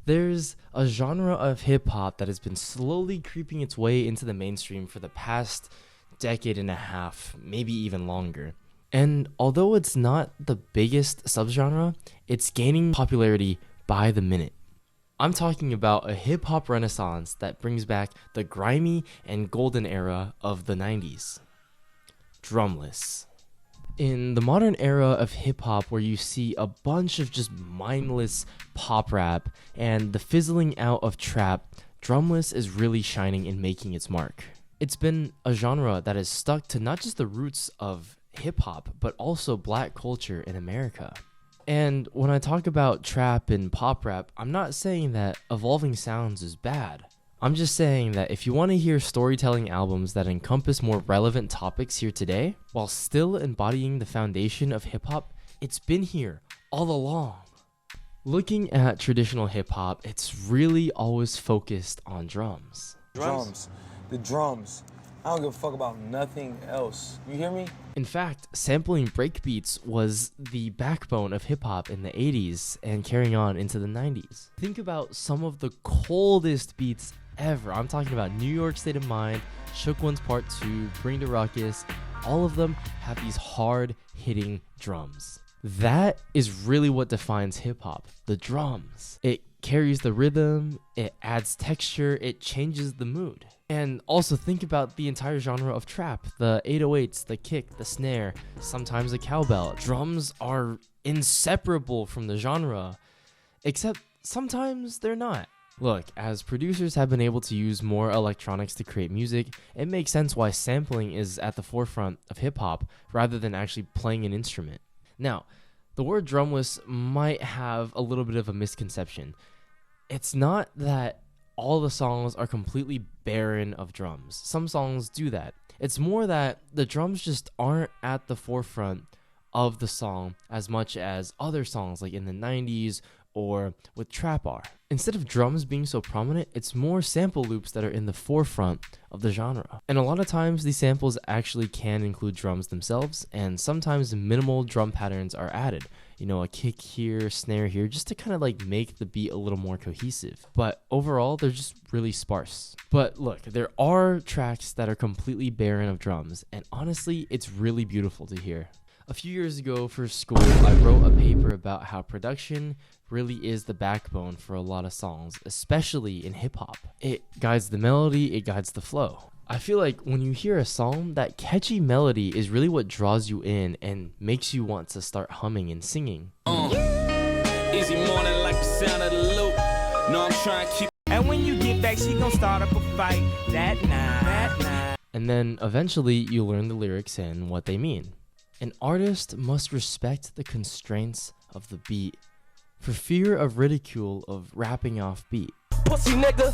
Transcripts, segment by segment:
There's a genre of hip hop that has been slowly creeping its way into the mainstream for the past decade and a half, maybe even longer. And although it's not the biggest subgenre, it's gaining popularity by the minute. I'm talking about a hip hop renaissance that brings back the grimy and golden era of the 90s. Drumless. In the modern era of hip hop, where you see a bunch of just mindless pop rap and the fizzling out of trap, Drumless is really shining and making its mark. It's been a genre that has stuck to not just the roots of hip hop, but also black culture in America. And when I talk about trap and pop rap, I'm not saying that evolving sounds is bad. I'm just saying that if you want to hear storytelling albums that encompass more relevant topics here today, while still embodying the foundation of hip hop, it's been here all along. Looking at traditional hip hop, it's really always focused on drums. Drums. The drums. I don't give a fuck about nothing else. You hear me? In fact, sampling breakbeats was the backbone of hip hop in the 80s and carrying on into the 90s. Think about some of the coldest beats ever. I'm talking about New York State of Mind, Shook One's Part 2, Bring the Ruckus. All of them have these hard-hitting drums. That is really what defines hip hop, the drums. It carries the rhythm, it adds texture, it changes the mood. And also think about the entire genre of trap, the 808s, the kick, the snare, sometimes the cowbell. Drums are inseparable from the genre, except sometimes they're not. Look, as producers have been able to use more electronics to create music, it makes sense why sampling is at the forefront of hip hop rather than actually playing an instrument. Now, the word drumless might have a little bit of a misconception. It's not that all the songs are completely barren of drums. Some songs do that. It's more that the drums just aren't at the forefront of the song as much as other songs like in the 90s or with trap are. Instead of drums being so prominent, it's more sample loops that are in the forefront of the genre. And a lot of times these samples actually can include drums themselves, and sometimes minimal drum patterns are added. You know, a kick here, snare here, just to kind of like make the beat a little more cohesive. But overall, they're just really sparse. But look, there are tracks that are completely barren of drums, and honestly, it's really beautiful to hear. A few years ago for school, I wrote a paper about how production really is the backbone for a lot of songs, especially in hip hop. It guides the melody, it guides the flow. I feel like when you hear a song, that catchy melody is really what draws you in and makes you want to start humming and singing. Easy morning like the sound of the loop. No, I'm trying to keep. And when you get back, she gon' start up a fight that night. And then eventually you learn the lyrics and what they mean. An artist must respect the constraints of the beat for fear of ridicule of rapping off beat. Pussy nigga,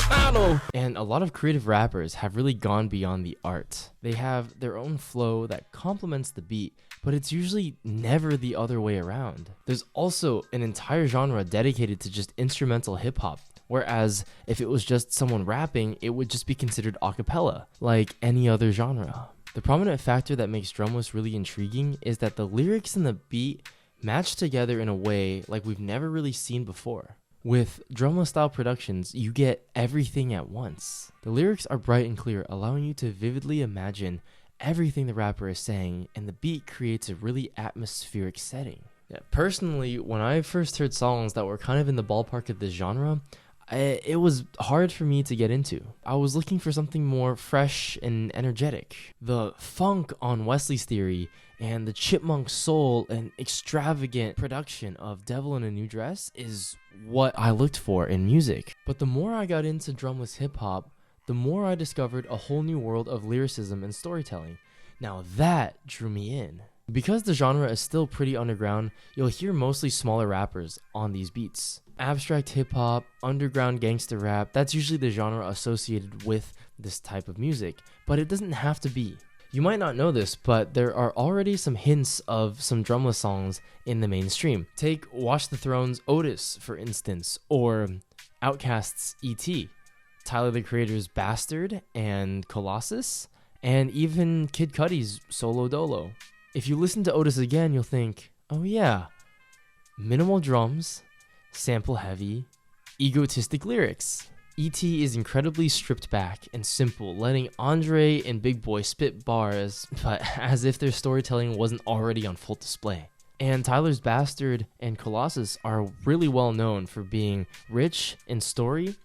I know. And a lot of creative rappers have really gone beyond the art. They have their own flow that complements the beat, but it's usually never the other way around. There's also an entire genre dedicated to just instrumental hip hop, whereas if it was just someone rapping, it would just be considered a cappella, like any other genre. The prominent factor that makes Drumless really intriguing is that the lyrics and the beat match together in a way like we've never really seen before. With Drumless style productions, you get everything at once. The lyrics are bright and clear, allowing you to vividly imagine everything the rapper is saying, and the beat creates a really atmospheric setting. Yeah, personally, when I first heard songs that were kind of in the ballpark of this genre, it was hard for me to get into. I was looking for something more fresh and energetic. The funk on Wesley's Theory and the chipmunk soul and extravagant production of Devil in a New Dress is what I looked for in music. But the more I got into drumless hip hop, the more I discovered a whole new world of lyricism and storytelling. Now that drew me in. Because the genre is still pretty underground, you'll hear mostly smaller rappers on these beats. Abstract hip-hop, underground gangster rap, that's usually the genre associated with this type of music, but it doesn't have to be. You might not know this, but there are already some hints of some drumless songs in the mainstream. Take Watch the Throne's Otis, for instance, or Outkast's E.T., Tyler the Creator's Bastard and Colossus, and even Kid Cudi's Solo Dolo. If you listen to Otis again, you'll think, oh yeah, minimal drums, sample-heavy, egotistic lyrics. E.T. is incredibly stripped back and simple, letting Andre and Big Boy spit bars, but as if their storytelling wasn't already on full display. And Tyler's Bastard and Colossus are really well known for being rich in story,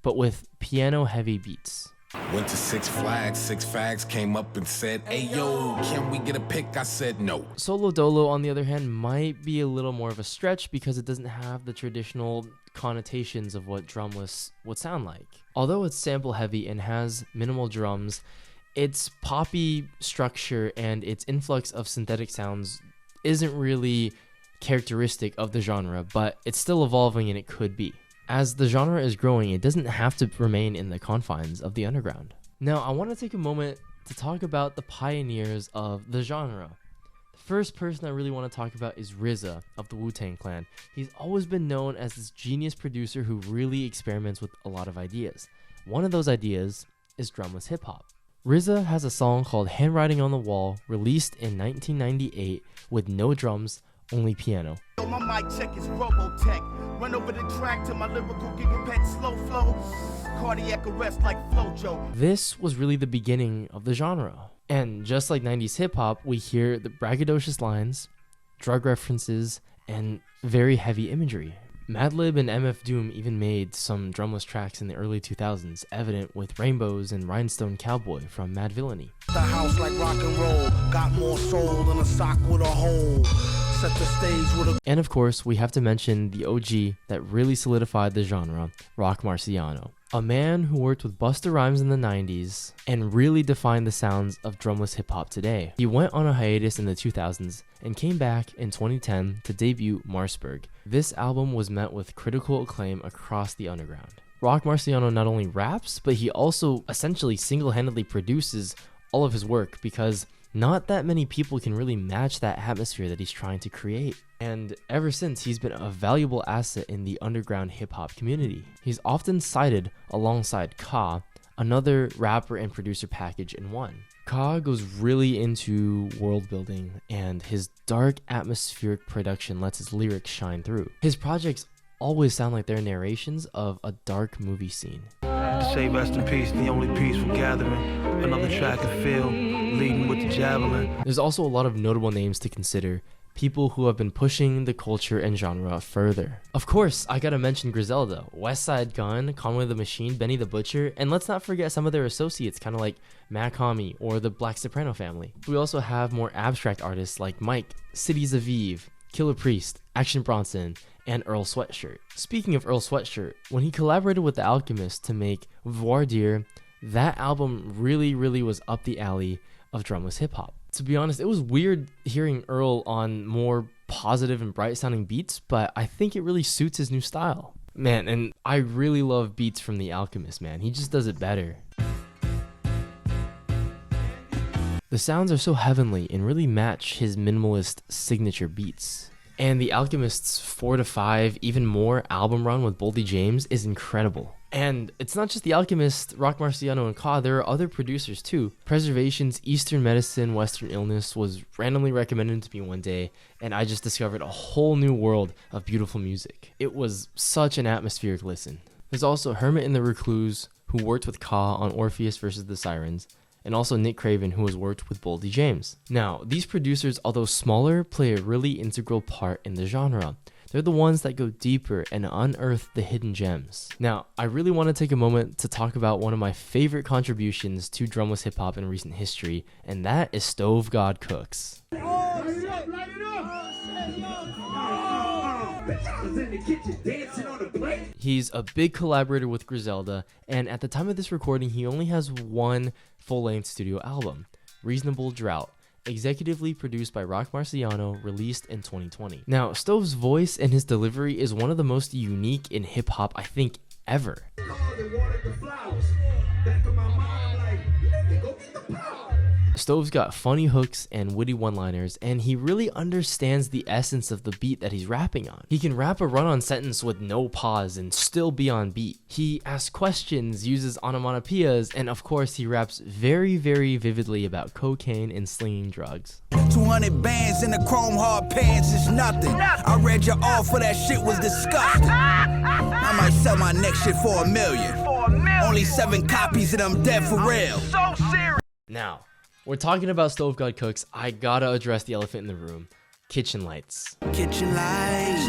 but with piano-heavy beats. Went to Six Flags, Six Fags came up and said, "Hey yo, can we get a pic?" I said no. Solo Dolo, on the other hand, might be a little more of a stretch because it doesn't have the traditional connotations of what Drumless would sound like. Although it's sample heavy and has minimal drums, its poppy structure and its influx of synthetic sounds isn't really characteristic of the genre, but it's still evolving and it could be. As the genre is growing, it doesn't have to remain in the confines of the underground. Now, I want to take a moment to talk about the pioneers of the genre. The first person I really want to talk about is RZA of the Wu-Tang Clan. He's always been known as this genius producer who really experiments with a lot of ideas. One of those ideas is drumless hip-hop. RZA has a song called Handwriting on the Wall, released in 1998 with no drums, only piano. My mic check is Robotech. Run over the track to my lyrical gigapet slow flow. Cardiac arrest like Flojo. This was really the beginning of the genre. And just like 90s hip-hop, we hear the braggadocious lines, drug references, and very heavy imagery. Madlib and MF Doom even made some drumless tracks in the early 2000s, evident with Rainbows and Rhinestone Cowboy from Mad Villainy. The house like rock and roll, got more soul than a sock with a hole. Set the stage with a... And of course, we have to mention the OG that really solidified the genre, Rock Marciano. A man who worked with Busta Rhymes in the 90s and really defined the sounds of drumless hip-hop today. He went on a hiatus in the 2000s and came back in 2010 to debut Marsburg. This album was met with critical acclaim across the underground. Rock Marciano not only raps, but he also essentially single-handedly produces all of his work because not that many people can really match that atmosphere that he's trying to create. And ever since, he's been a valuable asset in the underground hip-hop community. He's often cited alongside Ka, another rapper and producer package in one. Ka goes really into world building, and his dark atmospheric production lets his lyrics shine through. His projects always sound like they're narrations of a dark movie scene. To say rest in peace, the only peaceful gathering. Another track to feel, leading with the javelin. There's also a lot of notable names to consider, people who have been pushing the culture and genre further. Of course, I gotta mention Griselda, Westside Gunn, Conway the Machine, Benny the Butcher, and let's not forget some of their associates, kind of like Mac Homie or the Black Soprano family. We also have more abstract artists like Mike, Cities Aviv, Killer Priest, Action Bronson, and Earl Sweatshirt. Speaking of Earl Sweatshirt, when he collaborated with The Alchemist to make Voir Dire, that album really was up the alley of drumless hip-hop. To be honest, it was weird hearing Earl on more positive and bright sounding beats, but I think it really suits his new style. Man, and I really love beats from The Alchemist, man. He just does it better. The sounds are so heavenly and really match his minimalist signature beats. And The Alchemist's 4 to 5, even more album run with Boldy James is incredible. And it's not just The Alchemist, Rock Marciano, and Ka, there are other producers too. Preservation's Eastern Medicine, Western Illness was randomly recommended to me one day, and I just discovered a whole new world of beautiful music. It was such an atmospheric listen. There's also Hermit and the Recluse, who worked with Ka on Orpheus vs. the Sirens, and also Nick Craven, who has worked with Boldy James. Now, these producers, although smaller, play a really integral part in the genre. They're the ones that go deeper and unearth the hidden gems. Now, I really want to take a moment to talk about one of my favorite contributions to drumless hip-hop in recent history, and that is Stove God Cooks. He's a big collaborator with Griselda, and at the time of this recording, he only has one full-length studio album, Reasonable Drought, executively produced by Rock Marciano, released in 2020. Now, Stove's voice and his delivery is one of the most unique in hip-hop, I think, ever. Stove's got funny hooks and witty one-liners, and he really understands the essence of the beat that he's rapping on. He can rap a run-on sentence with no pause and still be on beat. He asks questions, uses onomatopoeias, and of course he raps very, very vividly about cocaine and slinging drugs. 200 bands in the chrome hard pants is nothing. I read your offer, that shit was disgusting. I might sell my next shit for $1 million. Only 7 copies and I'm dead for real. So serious. Now, we're talking about Stove God Cooks. I gotta address the elephant in the room. Kitchen lights. Kitchen lights,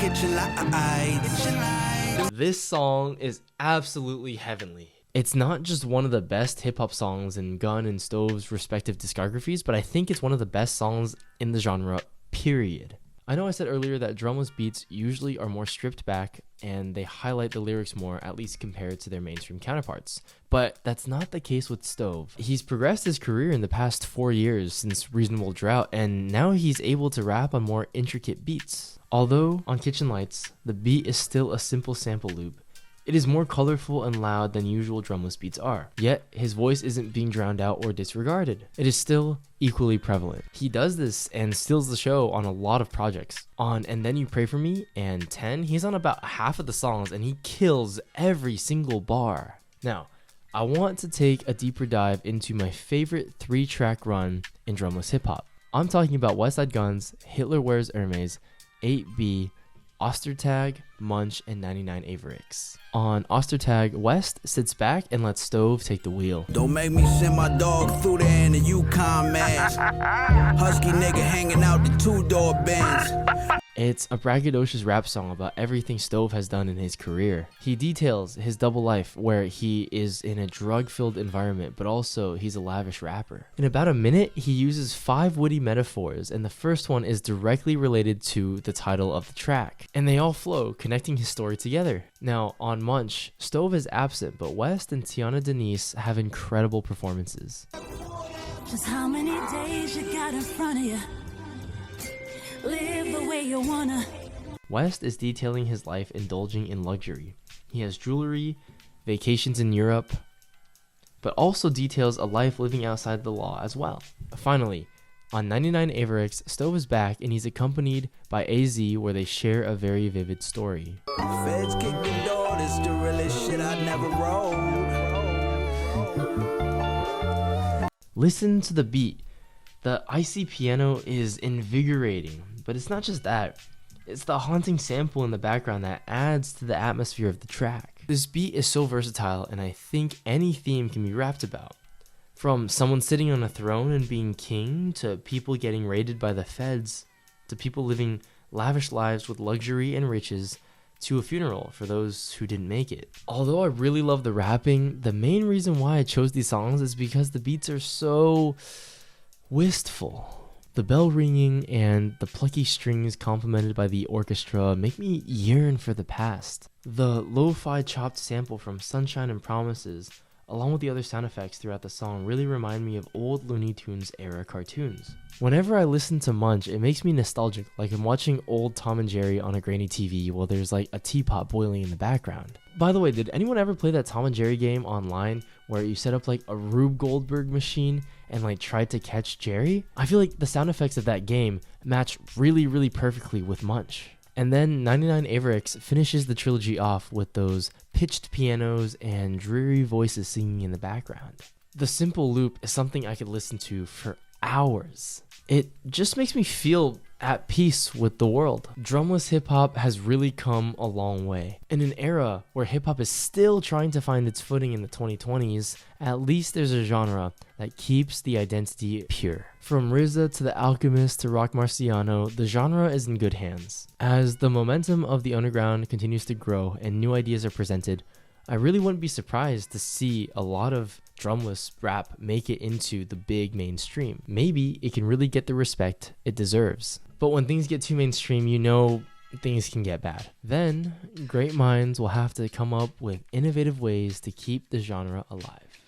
kitchen lights. This song is absolutely heavenly. It's not just one of the best hip-hop songs in Gunn and Stove's respective discographies, but I think it's one of the best songs in the genre, period. I know I said earlier that drumless beats usually are more stripped back and they highlight the lyrics more, at least compared to their mainstream counterparts. But that's not the case with Stove. He's progressed his career in the past 4 years since Reasonable Drought, and now he's able to rap on more intricate beats. Although on Kitchen Lights, the beat is still a simple sample loop, it is more colorful and loud than usual drumless beats are. Yet, his voice isn't being drowned out or disregarded. It is still equally prevalent. He does this and steals the show on a lot of projects. On And Then You Pray For Me and 10, he's on about half of the songs and he kills every single bar. Now, I want to take a deeper dive into my favorite 3-track run in drumless hip-hop. I'm talking about Westside Gunn's Hitler Wears Hermes, 8B, Ostertag, Munch, and 99 Averix. On Ostertag, West sits back and lets Stove take the wheel. Don't make me send my dog through there in the Yukon mask. Husky nigga hanging out the 2-door Benz. It's a braggadocious rap song about everything Stove has done in his career. He details his double life where he is in a drug-filled environment, but also he's a lavish rapper. In about a minute, he uses 5 witty metaphors, and the first one is directly related to the title of the track. And they all flow, connecting his story together. Now, on Munch, Stove is absent, but West and Tiana Denise have incredible performances. Just how many days you got in front of you? Live the way you wanna. West is detailing his life indulging in luxury. He has jewelry, vacations in Europe, but also details a life living outside the law as well. Finally, on 99 Averix, Stove is back and he's accompanied by AZ where they share a very vivid story. Feds kick the door, this the realest shit I never wrote. Listen to the beat. The icy piano is invigorating, but it's not just that. It's the haunting sample in the background that adds to the atmosphere of the track. This beat is so versatile, and I think any theme can be rapped about. From someone sitting on a throne and being king, to people getting raided by the feds, to people living lavish lives with luxury and riches, to a funeral for those who didn't make it. Although I really love the rapping, the main reason why I chose these songs is because the beats are so wistful. The bell ringing and the plucky strings complemented by the orchestra make me yearn for the past. The lo-fi chopped sample from Sunshine and Promises, along with the other sound effects throughout the song, really remind me of old Looney Tunes era cartoons. Whenever I listen to Munch, it makes me nostalgic, like I'm watching old Tom and Jerry on a grainy TV while there's like a teapot boiling in the background. By the way, did anyone ever play that Tom and Jerry game online where you set up like a Rube Goldberg machine and like tried to catch Jerry? I feel like the sound effects of that game match really perfectly with Munch. And then 99 Averix finishes the trilogy off with those pitched pianos and dreary voices singing in the background. The simple loop is something I could listen to for hours. It just makes me feel at peace with the world. Drumless hip-hop has really come a long way. In an era where hip-hop is still trying to find its footing in the 2020s, at least there's a genre that keeps the identity pure. From RZA to The Alchemist to Rock Marciano, the genre is in good hands. As the momentum of the underground continues to grow and new ideas are presented, I really wouldn't be surprised to see a lot of drumless rap make it into the big mainstream. Maybe it can really get the respect it deserves. But when things get too mainstream, you know things can get bad. Then, great minds will have to come up with innovative ways to keep the genre alive.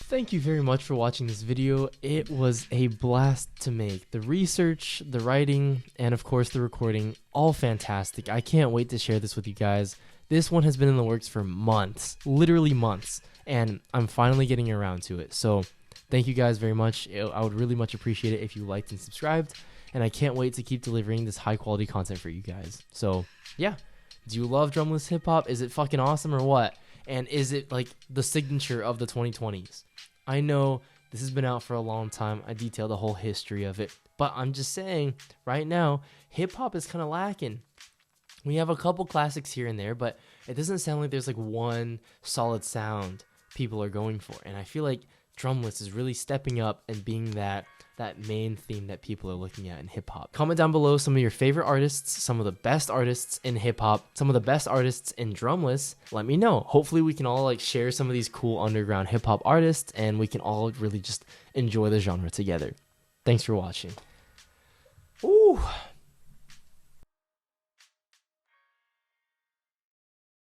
Thank you very much for watching this video. It was a blast to make. The research, the writing, and of course the recording, all fantastic. I can't wait to share this with you guys. This one has been in the works for months, literally months, and I'm finally getting around to it. So thank you guys very much. I would really much appreciate it if you liked and subscribed, and I can't wait to keep delivering this high quality content for you guys. So yeah, do you love drumless hip hop? Is it fucking awesome or what? And is it like the signature of the 2020s? I know this has been out for a long time. I detailed the whole history of it, but I'm just saying right now, hip hop is kind of lacking. We have a couple classics here and there, but it doesn't sound like there's like one solid sound people are going for. And I feel like Drumless is really stepping up and being that main theme that people are looking at in hip hop. Comment down below some of your favorite artists, some of the best artists in hip hop, some of the best artists in Drumless. Let me know. Hopefully we can all like share some of these cool underground hip hop artists and we can all really just enjoy the genre together. Thanks for watching. Ooh.